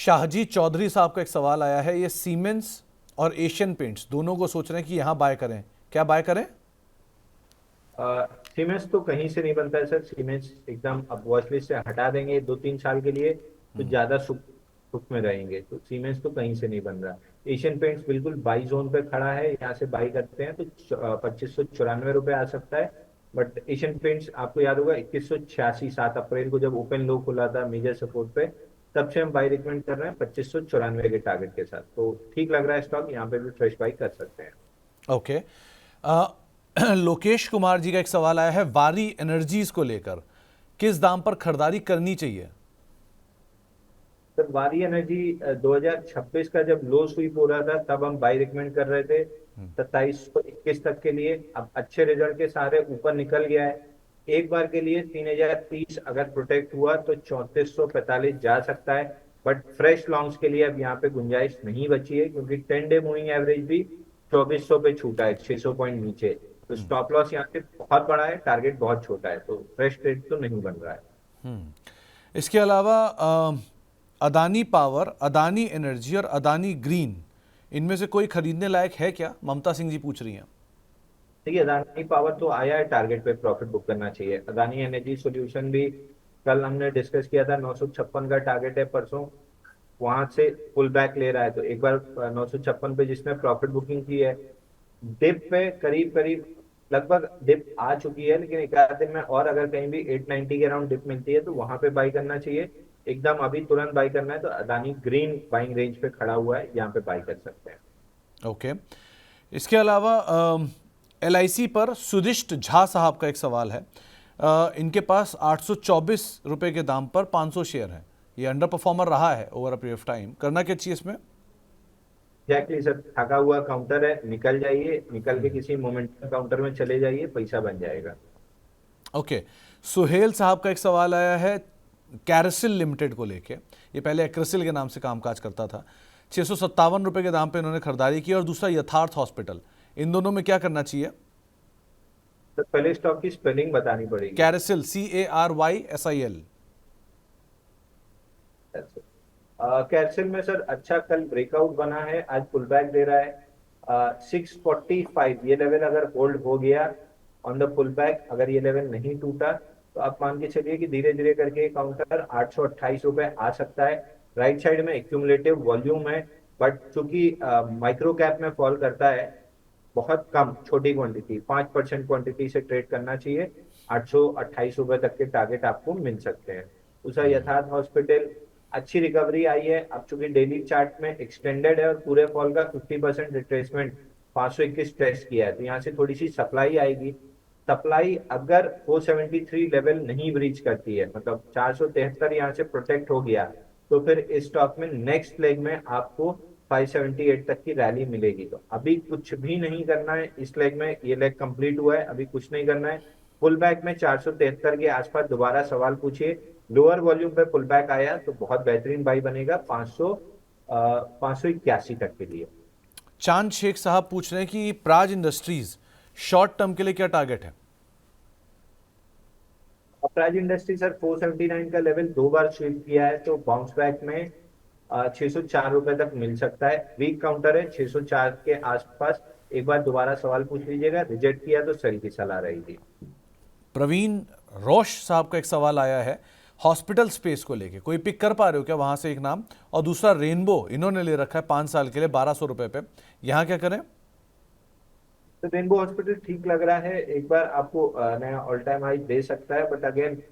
शाहजी चौधरी साहब का एक सवाल आया है, ये सीमेंस और एशियन पेंट्स दोनों को सोच रहे हैं कि यहाँ बाय करें, क्या बाय करें? सीमेंस तो कहीं से नहीं बनता है सर। सीमेंस एकदम अब वॉच लिस्ट से हटा देंगे 2-3 साल के लिए तो ज्यादा सुख सुख में रहेंगे। तो सीमेंस तो कहीं से नहीं बन रहा। एशियन पेंट्स बिल्कुल बाई जोन पे खड़ा है, यहाँ से बाई करते हैं तो 2594 रुपये आ सकता है। बट एशियन पेंट्स आपको याद होगा 2186 7 अप्रैल को जब ओपन लो खुला था मेजर सपोर्ट पे, तब से हम बाई रिकमेंड कर रहे हैं 2594 के टारगेट के साथ। तो ठीक लग रहा है स्टॉक, यहाँ पे भी फ्रेश बाई कर सकते हैं। ओके। लोकेश कुमार जी का एक सवाल आया है वारी एनर्जीज को लेकर, किस दाम पर खरीदारी करनी चाहिए? सर वारी एनर्जी 2026 का जब लो स्वीप हो रहा था तब हम बाई रिकमेंड कर रहे थे 2721 तक के लिए। अब अच्छे रिजल्ट के सारे ऊपर निकल गया है। एक बार के लिए 3030 अगर प्रोटेक्ट हुआ तो 3445 जा सकता है। बट फ्रेश लॉन्ग्स के लिए अब यहाँ पे गुंजाइश नहीं बची है, क्योंकि 10 डे मूविंग एवरेज भी 2400 पे छूटा है, 600 पॉइंट नीचे। तो स्टॉप लॉस यहाँ पे बहुत बड़ा है, टारगेट बहुत छोटा है, तो फ्रेश ट्रेड तो नहीं बन रहा है। इसके अलावा अदानी पावर, अदानी एनर्जी और अदानी ग्रीन, इनमें से कोई खरीदने लायक है क्या? ममता सिंह जी पूछ रही हैं। देखिए अदानी पावर तो आया है टारगेट पे, प्रॉफिट बुक करना चाहिए। अदानी एनर्जी सॉल्यूशन भी कल हमने डिस्कस किया था, 956 का टारगेट है परसों, वहां से पुल बैक ले रहा है। तो एक बार 956 पे जिसने प्रॉफिट बुकिंग की है, डिप पे करीब करीब लगभग डिप आ चुकी है, लेकिन एक आध दिन में और अगर कहीं भी 890 के अराउंड डिप मिलती है तो वहां पे बाई करना चाहिए। एकदम अभी तुरंत बाई करना है तो अदानी ग्रीन बाइंग रेंज पे खड़ा हुआ है, यहाँ पे बाई कर सकते हैं। ओके। इसके अलावा LIC पर सुदिष्ट झा साहब का एक सवाल है। इनके पास 824 रुपए के दाम पर 500 शेयर है, ये अंडर परफॉर्मर रहा है over a period of time, करना क्या चाहिए इसमें? एग्जैक्टली सर, थका हुआ काउंटर है, निकल जाइए, निकल के किसी मोमेंटम काउंटर में चले जाइए, पैसा बन जाएगा। ओके। सुहेल साहब का एक सवाल आया है कैरसिल लिमिटेड को लेके। ये पहले एक्रेसिल के नाम से कामकाज करता था। 657 रुपए के दाम पे इन्होंने खरीदारी की। और दूसरा यथार्थ हॉस्पिटल, इन दोनों में क्या करना चाहिए? तो पहले स्टॉक की स्पेलिंग बतानी पड़ेगी। कैरसिल, CARYSIL। कैरसिल में सर अच्छा कल ब्रेकआउट बना है, आज पुल बैक दे रहा है। 645 ये लेवल अगर होल्ड हो गया ऑन द पुल बैक, अगर ये लेवल नहीं टूटा तो आप मान के चलिए कि धीरे धीरे करके काउंटर 828 रुपए आ सकता है। राइट साइड में एक्यूमुलेटिव वॉल्यूम है, बट चूंकि माइक्रो कैप में फॉल करता है, बहुत कम छोटी क्वांटिटी 5% क्वांटिटी से ट्रेड करना चाहिए। 828 रुपए तक के टारगेट आपको मिल सकते हैं। दूसरा यथार्थ हॉस्पिटल, अच्छी रिकवरी आई है। अब चूंकि डेली चार्ट में एक्सटेंडेड है और पूरे फॉल का 50% रिट्रेसमेंट 521 टेस्ट किया है, तो यहाँ से थोड़ी सी सप्लाई आएगी। सप्लाई अगर 473 लेवल नहीं ब्रीच करती है, मतलब 473 यहाँ से प्रोटेक्ट हो गया, तो फिर इस स्टॉक में नेक्स्ट लेग में आपको 578 तक की रैली मिलेगी। तो अभी कुछ भी नहीं करना है इस लेग में, ये लेग कंप्लीट हुआ है, अभी कुछ नहीं करना है। पुल बैक में 473 के आसपास दोबारा सवाल पूछिए। लोअर वॉल्यूम पे पुल बैक आया तो बहुत बेहतरीन बाई बनेगा 581 तक के लिए। चांद शेख साहब पूछ रहे हैं कि प्राज इंडस्ट्रीज शॉर्ट टर्म के लिए क्या टारगेट है? अपराज इंडस्ट्री सर 479 का लेवल 2 बार स्वीप किया है, तो बाउंस बैक में 604 रुपए तक मिल सकता है। वीक काउंटर है 604 के आसपास। एक बार दोबारा सवाल पूछ लीजिएगा, रिजेक्ट किया तो सेल की सलाह रहेगी। प्रवीण रोश साहब का एक सवाल आया है हॉस्पिटल स्पेस को लेके, कोई पिक कर पा रहे हो क्या वहां से एक नाम? और दूसरा रेनबो इन्होंने ले रखा है 5 साल के लिए 1200 रुपए पे, यहां क्या करें? तो रेनबो हॉस्पिटल ठीक लग रहा है, एक बार आपको नया ऑल टाइम हाई दे सकता है। बट अगेन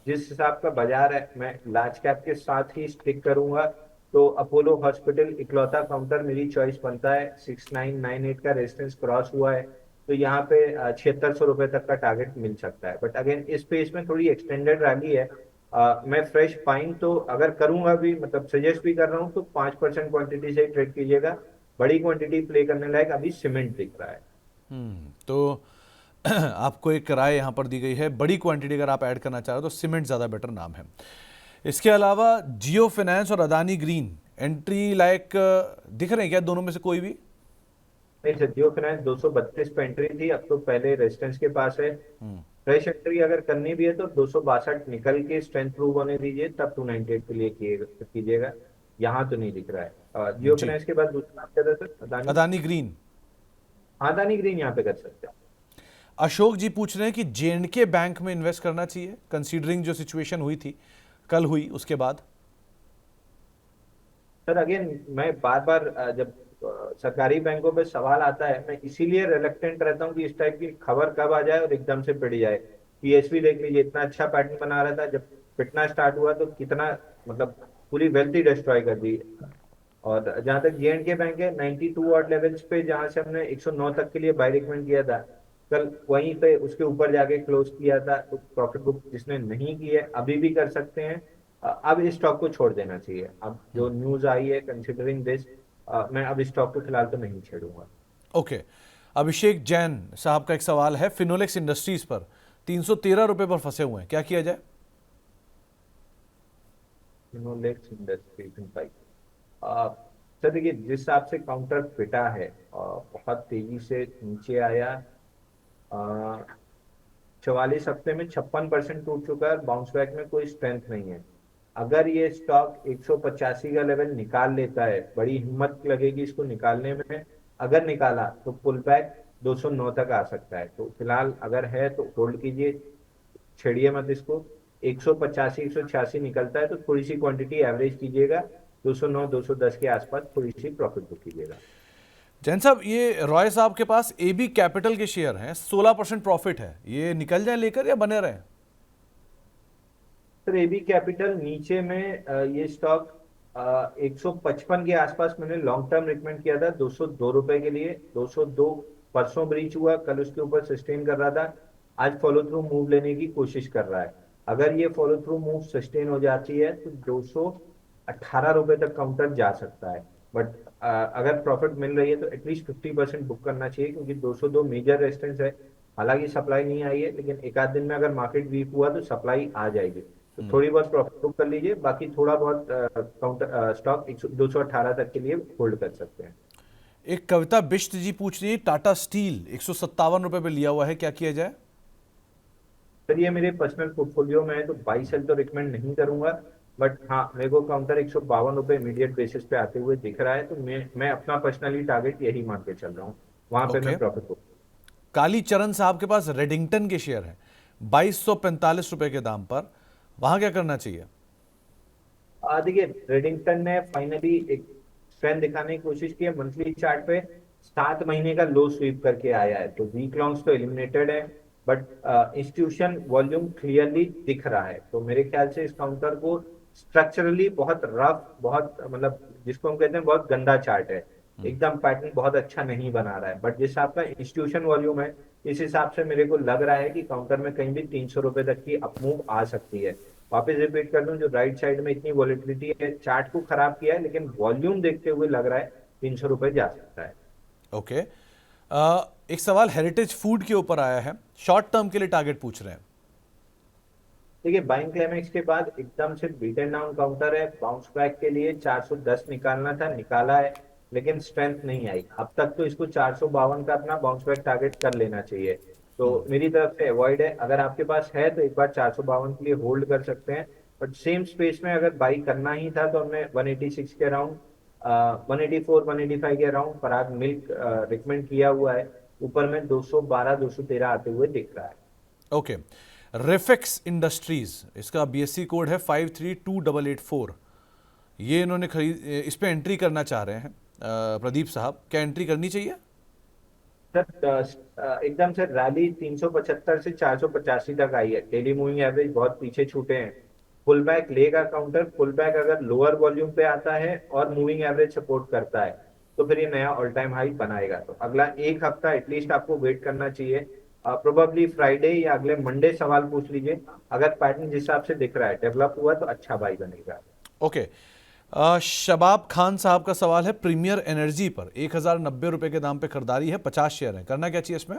जिस हिसाब का बाजार है, मैं लार्ज कैप के साथ ही स्टिक करूंगा। तो अपोलो हॉस्पिटल इकलौता काउंटर मेरी चॉइस बनता है। 6998 का रेजिस्टेंस क्रॉस हुआ है, तो यहाँ पे 7600 रुपए तक का टारगेट मिल सकता है। बट अगेन इस पेस में थोड़ी एक्सटेंडेड रैली है। मैं फ्रेश बाइंग तो अगर करूंगा भी, मतलब सजेस्ट भी कर रहा हूँ, तो 5% क्वांटिटी से ट्रेड कीजिएगा। बड़ी क्वांटिटी प्ले करने लायक अभी सीमेंट दिख रहा है। तो आपको एक राय यहाँ पर दी गई है, बड़ी क्वांटिटी अगर आप ऐड करना चाह रहे हो तो सीमेंट ज़्यादा बेटर नाम है। इसके अलावा जियो फाइनेंस और अदानी ग्रीन एंट्री लायक दिख रहे हैं क्या दोनों में से कोई भी? नहीं सर, जियो फाइनेंस 232 पे एंट्री थी, अब तो पहले रेजिस्टेंस के पास है। फ्रेश एंट्री अगर करनी भी है तो 262 निकल के स्ट्रेंथ प्रूव होने दीजिए, तब 298 के लिए कीजिएगा। यहाँ तो नहीं दिख रहा है। जियो जी। फाइनेंस के बाद दूसरा क्या था sir, Adani? Adani green. Adani green यहाँ पे कर सकते हैं। अशोक जी पूछ रहे हैं कि जेएंडके बैंक में इन्वेस्ट करना चाहिए कंसीडरिंग जो सिचुएशन हुई थी, कल हुई उसके बाद। सर अगेन मैं बार बार जब सरकारी बैंकों पे सवाल आता है, मैं इसीलिए रिलक्टेंट रहता हूँ कि इस टाइप की खबर कब आ जाए और एकदम से पिट जाए। पीएसवी देख लीजिए, इतना अच्छा पैटर्न बना रहा था, जब पिटना स्टार्ट हुआ तो कितना, मतलब पूरी वेल्थ ही डिस्ट्रॉय कर दी। और जहां तक जेएंडके बैंक है, 92 ऑड लेवल्स पे जहां से हमने 109 तक के लिए बाय रिकमेंड किया था, कल वहीं पे उसके ऊपर जाके क्लोज किया था। तो प्रॉफिट बुक जिसने नहीं की है अभी भी कर सकते हैं। अब इस स्टॉक को छोड़ देना चाहिए। अब जो न्यूज आई है कंसिडरिंग दिस, मैं अब इस स्टॉक को फिलहाल तो नहीं छेड़ूंगा। ओके। अभिषेक जैन साहब का एक सवाल है, फिनोलेक्स इंडस्ट्रीज पर 313 रुपए पर फंसे हुए हैं, क्या किया जाए? Finolex industries insight. सर देखिए, जिस हिसाब से काउंटर पिटा है, बहुत तेजी से नीचे आया। 44 हफ्ते में 56% टूट चुका है, बाउंस बैक में कोई स्ट्रेंथ नहीं है। अगर ये स्टॉक 185 का लेवल निकाल लेता है, बड़ी हिम्मत लगेगी इसको निकालने में। अगर निकाला तो पुल बैक 209 तक आ सकता है। तो फिलहाल अगर है तो होल्ड कीजिए, छेड़िए मत इसको। 185 186 निकलता है तो थोड़ी सी क्वांटिटी एवरेज कीजिएगा, 209 210 के आसपास थोड़ी सी प्रॉफिट बुक कीजिएगा। जैन साहब, ये रॉय साहब के पास एबी कैपिटल के शेयर हैं, 16% प्रॉफिट है, ये निकल जाए लेकर या बने रहे? सर एबी कैपिटल नीचे में ये स्टॉक 155 के आसपास मैंने लॉन्ग टर्म रिकमेंड किया था, 202 रुपए के लिए। 202 परसों ब्रीच हुआ, कल उसके ऊपर सस्टेन कर रहा था। आज फॉलो थ्रू मूव लेने की कोशिश कर रहा है। अगर ये फॉलो थ्रू मूव सस्टेन हो जाती है तो 218 रुपए तक काउंटर जा सकता है। बट अगर प्रॉफिट मिल रही है तो एटलीस्ट 50% बुक करना चाहिए, क्योंकि 202 मेजर रेजिस्टेंस है। हालांकि सप्लाई नहीं आई है, लेकिन एक आध दिन में अगर मार्केट वीक हुआ तो सप्लाई आ जाएगी। तो थोड़ी बहुत प्रॉफिट बुक कर लीजिए, बाकी थोड़ा बहुत काउंटर स्टॉक 218 तक के लिए होल्ड कर सकते हैं। एक कविता बिष्ट जी पूछ रही है, टाटा स्टील 157 रुपए पे लिया हुआ है, क्या किया जाए? सर ये मेरे पर्सनल पोर्टफोलियो में है तो बाई सेल तो रिकमेंड नहीं करूंगा। बट हाँ, मेरे को काउंटर 152 रुपए इमीडिएट बेसिस पे आते हुए दिख रहा है, तो मैं अपना पर्सनली टारगेट यही मान के चल रहा हूँ, वहां पे ओके। मैं प्रॉफिट बुक। काली चरण साहब के पास रेडिंगटन के शेयर हैं 2245 रुपए के दाम पर, वहां क्या करना चाहिए? देखिए, रेडिंगटन ने फाइनली एक स्ट्रेंथ दिखाने की कोशिश की है। मंथली चार्ट पे 7 महीने का लो स्वीप करके आया है, तो वीक लॉन्ग्स तो एलिमिनेटेड है। बट इंस्टीट्यूशन वॉल्यूम क्लियरली दिख रहा है, तो मेरे ख्याल से इस काउंटर को स्ट्रक्चरली बहुत रफ, बहुत मतलब जिसको हम कहते हैं बहुत गंदा चार्ट है, एकदम पैटर्न बहुत अच्छा नहीं बना रहा है। बट जिस हिसाब का इंस्टीट्यूशन वॉल्यूम है, इस हिसाब से मेरे को लग रहा है कि काउंटर में कहीं भी 300 रुपए तक की अपमूव आ सकती है। वापस रिपीट कर दूं, जो राइट साइड में इतनी वॉलिटिलिटी है, चार्ट को खराब किया है, लेकिन वॉल्यूम देखते हुए लग रहा है 300 रुपए जा सकता है। ओके। एक सवाल हेरिटेज फूड के ऊपर आया है, शॉर्ट टर्म के लिए टारगेट पूछ रहे हैं। देखिए, बाइंग क्लाइमेक्स के बाद एकदम से बीटन डाउन काउंटर है। बाउंस बैक के लिए 410 निकालना था, निकाला है, लेकिन स्ट्रेंथ नहीं आई अब तक। तो इसको 452 का अपना बाउंस बैक टारगेट कर लेना चाहिए। तो मेरी तरफ से अवॉइड है। अगर आपके पास है तो एक बार 452 के लिए होल्ड कर सकते हैं। बट सेम स्पेस में अगर बाई करना ही था तो हमने 186 के अराउंड, 184 185 के अराउंड पराग मिल्क रिकमेंड किया हुआ है। ऊपर में 212 213 आते हुए दिख रहा है। ओके। रेफेक्स इंडस्ट्रीज, इसका बीएससी कोड है 532884, ये इन्होंने खरीद, इस पे एंट्री करना चाह रहे हैं प्रदीप साहब, क्या एंट्री करनी चाहिए? सर एकदम से रैली 375 से 485 तक आई है। डेली मूविंग एवरेज बहुत पीछे छूटे हैं। पुल बैक लेगा काउंटर। पुल बैक अगर लोअर वॉल्यूम पे आता है और मूविंग एवरेज सपोर्ट करता है तो फिर ये नया ऑल टाइम हाई बनाएगा। तो अगला एक हफ्ता एटलीस्ट आपको वेट करना चाहिए। प्रोबेबली फ्राइडे या अगले मंडे सवाल पूछ लीजिए। अगर पैटर्न जिस हिसाब से दिख रहा है डेवलप हुआ तो अच्छा बाई बनेगा। ओके। शबाब खान साहब का सवाल है, प्रीमियर एनर्जी पर 1090 रुपए के दाम पे खरीदारी है, 50 शेयर है, करना क्या चाहिए इसमें?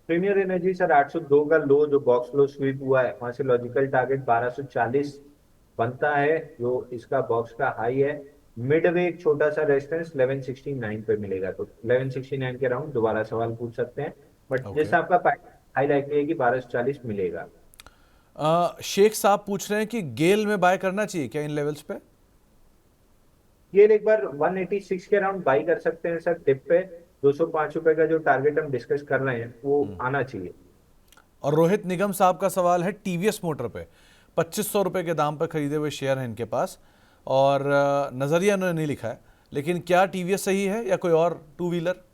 प्रीमियर एनर्जी सर 802 का लो जो बॉक्स लो स्वीप हुआ है, वहां से लॉजिकल टारगेट 1240 बनता है, जो इसका बॉक्स का हाई है। मिड वे एक छोटा सा रेजिस्टेंस 1169 पे मिलेगा, तो 1169 के अराउंड दोबारा सवाल पूछ सकते हैं। But okay. जैसा आपका हाई लाइकली है कि 1240 मिलेगा। शेख साहब पूछ रहे हैं कि गेल में बाय करना चाहिए क्या इन लेवल्स पे? ये एक बार 186 के अराउंड बाई कर सकते हैं सर डिप पे। 205 रुपए का जो टारगेट हम डिस्कस कर रहे हैं वो आना चाहिए। और रोहित निगम साहब का सवाल है टीवीएस मोटर पे, 2500 रुपए के दाम पर खरीदे हुए शेयर हैं इनके पास, और नजरिया उन्होंने नहीं लिखा है, लेकिन क्या टीवीएस सही है या कोई और टू व्हीलर?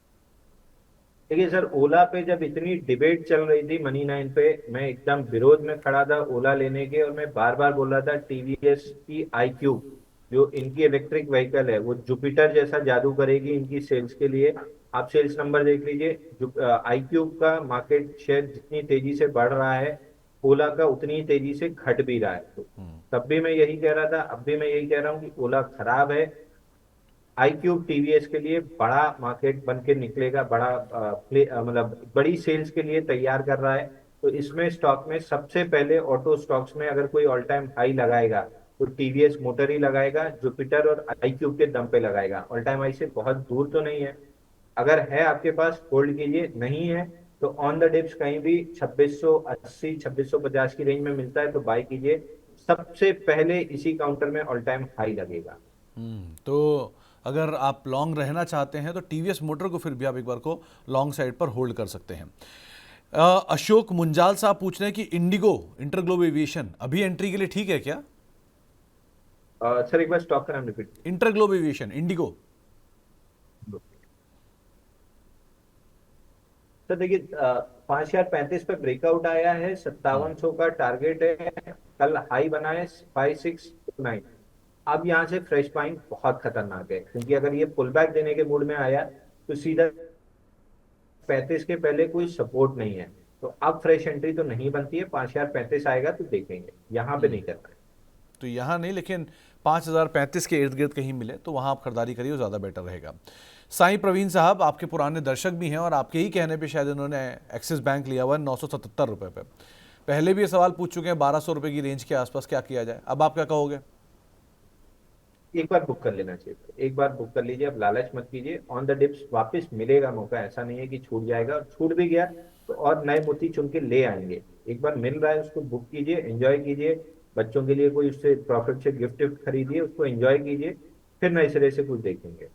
देखिए सर, ओला पे जब इतनी डिबेट चल रही थी मनी 9 पे, मैं एकदम विरोध में खड़ा था ओला लेने के, और मैं बार बार बोल रहा था टीवीएस की आई क्यूब जो इनकी इलेक्ट्रिक व्हीकल है वो जुपिटर जैसा जादू करेगी इनकी सेल्स के लिए। आप सेल्स नंबर देख लीजिए, आई क्यूब का मार्केट शेयर जितनी तेजी से बढ़ रहा है, ओला का उतनी ही तेजी से घट भी रहा है। तो तब भी मैं यही कह रहा था, अब भी मैं यही कह रहा हूँ कि ओला खराब है। आई क्यूब टीवीएस के लिए बड़ा मार्केट बन के निकलेगा, बड़ा मतलब बड़ी सेल्स के लिए तैयार कर रहा है। तो इसमें स्टॉक में सबसे पहले ऑटो स्टॉक्स में अगर कोई ऑल टाइम हाई लगाएगा तो टीवीएस मोटर ही लगाएगा, जुपिटर और आई क्यूब के दम पे लगाएगा। ऑल टाइम हाई से बहुत दूर तो नहीं है, अगर है आपके पास होल्ड कीजिए, नहीं है तो ऑन द डिप्स कहीं भी 2680 2650 की रेंज में मिलता है तो बाय कीजिए। सबसे पहले इसी काउंटर में ऑल टाइम हाई लगेगा। तो अगर आप लॉन्ग रहना चाहते हैं तो टीवीएस मोटर को फिर भी आप एक बार को लॉन्ग साइड पर होल्ड कर सकते हैं। अशोक मुंजाल साहब पूछ रहे हैं कि इंडिगो इंटरग्लोब एविएशन अभी एंट्री के लिए ठीक है क्या? सर एक बार स्टॉक का नाम repeat. InterGlobe aviation, Indigo. Sir देखिए, 5035 पे ब्रेकआउट आया है, 5700 का टारगेट है, कल हाई बना है 5629। अब यहाँ से फ्रेश बाइंग बहुत खतरनाक है, क्योंकि अगर ये पुल बैक देने के मूड में आया तो सीधा 35 के पहले कोई सपोर्ट नहीं है। तो अब फ्रेश एंट्री तो नहीं बनती है, 5035 आएगा तो देखेंगे, यहाँ पे नहीं करना है। तो यहाँ नहीं, लेकिन 5035 के इर्द गिर्द कहीं मिले तो वहाँ आप खरीदारी करिए, वो ज़्यादा बेटर रहेगा। साईं प्रवीण साहब आपके पुराने दर्शक भी हैं और आपके ही कहने पे शायद उन्होंने एक्सिस बैंक लिया हुआ है 977 रुपये पे। पहले भी ये सवाल पूछ चुके हैं 1200 रुपये की रेंज के आसपास क्या किया जाए, अब आप क्या कहोगे? एक बार बुक कर लेना चाहिए, एक बार बुक कर लीजिए, अब लालच मत कीजिए। ऑन द डिप्स वापस मिलेगा मौका, ऐसा नहीं है कि छूट जाएगा, और छूट भी गया तो और नए मोती चुन के ले आएंगे। एक बार मिल रहा है उसको बुक कीजिए, एंजॉय कीजिए। बच्चों के लिए कोई उससे प्रॉफिट से गिफ्ट विफ्ट खरीदिए, उसको एंजॉय कीजिए, फिर नए सिरे से कुछ देखेंगे।